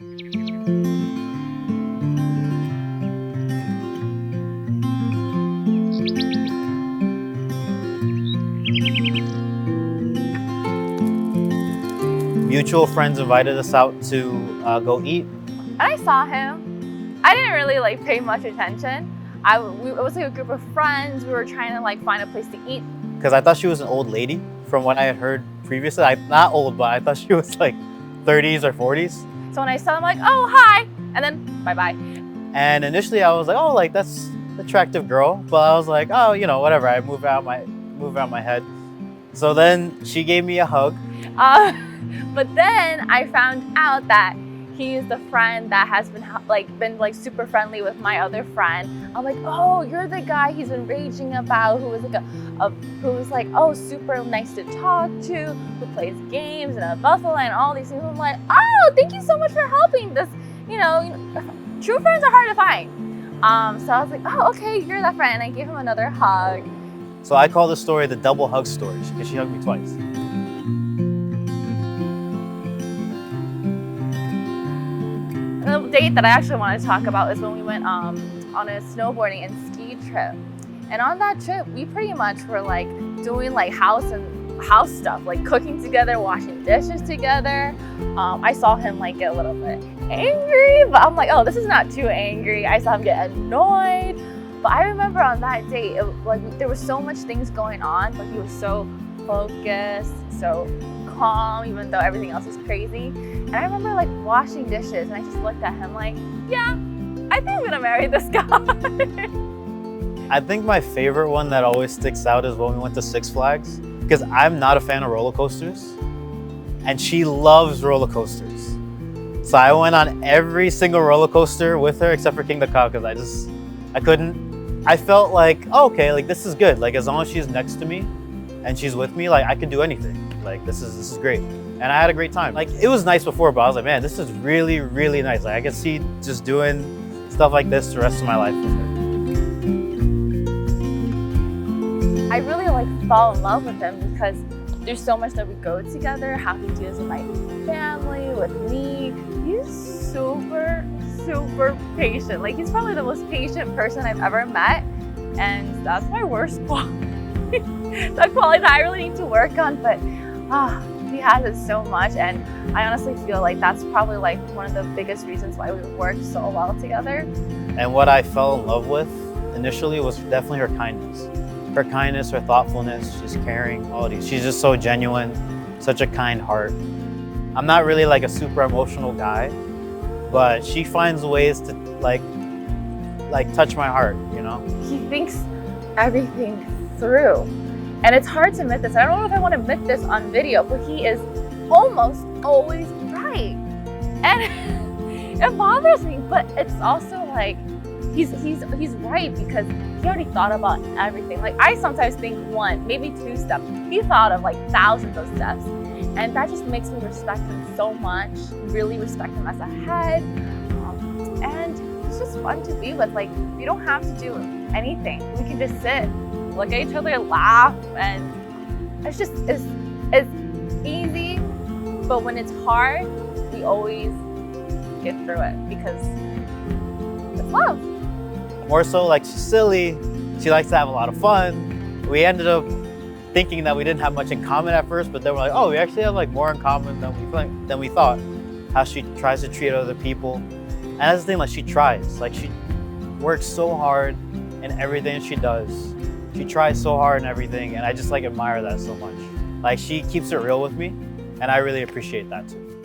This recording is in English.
Mutual friends invited us out to go eat. I saw him. I didn't really like pay much attention. It was like a group of friends. We were trying to like find a place to eat. Because I thought she was an old lady from what I had heard previously. Not old, but I thought she was like 30s or 40s. So when I saw him, I'm like, oh, hi. And then bye-bye. And initially I was like, oh, like that's an attractive girl. But I was like, oh, you know, whatever. I move out my head. So then she gave me a hug. But then I found out that he's the friend that has been super friendly with my other friend. I'm like, oh, you're the guy he's been raging about, who was like super nice to talk to, who plays games and a buffalo and all these things. I'm like, oh, thank you so much for helping. This, true friends are hard to find. So I was like, oh, okay, you're that friend. And I gave him another hug. So I call this story the double hug story because she hugged me twice. The date that I actually want to talk about is when we went on a snowboarding and ski trip. And on that trip, we pretty much were like doing like house stuff, like cooking together, washing dishes together. I saw him like get a little bit angry, but I'm like, oh, this is not too angry. I saw him get annoyed. But I remember on that date, there was so much things going on, but he was so focused, so calm, even though everything else was crazy. And I remember like washing dishes, and I just looked at him like, yeah, I think I'm gonna marry this guy. I think my favorite one that always sticks out is when we went to Six Flags, because I'm not a fan of roller coasters, and she loves roller coasters. So I went on every single roller coaster with her except for King of the Cow, because I couldn't. I felt like, oh, okay, like this is good. Like as long as she's next to me and she's with me, like I can do anything. Like this is great. And I had a great time. Like it was nice before, but I was like, man, this is really, really nice. Like I could see just doing stuff like this the rest of my life with her. I really fall in love with him because there's so much that we go together, how he deals with my family, with me. He's super, super patient. Like he's probably the most patient person I've ever met. And that's my worst quality. That quality that I really need to work on, but he has it so much. And I honestly feel like that's probably like one of the biggest reasons why we work so well together. And what I fell in love with initially was definitely her kindness. Her kindness, her thoughtfulness, she's caring, all these. She's just so genuine, such a kind heart. I'm not really like a super emotional guy, but she finds ways to like touch my heart, you know? He thinks everything through. And it's hard to admit this. I don't know if I want to admit this on video, but he is almost always right. And it bothers me, but it's also like, he's right because he already thought about everything. Like I sometimes think one, maybe two steps. He thought of like thousands of steps. And that just makes me respect him so much, really respect him as a head. And he's just fun to be with. Like we don't have to do anything. We can just sit, look at each other, laugh, and it's easy. But when it's hard, we always get through it because it's love. More so like she's silly, she likes to have a lot of fun. We ended up thinking that we didn't have much in common at first, but then we're like, oh, we actually have like more in common than we thought. How she tries to treat other people. And that's the thing, like she tries. Like she works so hard in everything she does. She tries so hard in everything, and I just like admire that so much. Like she keeps it real with me, and I really appreciate that too.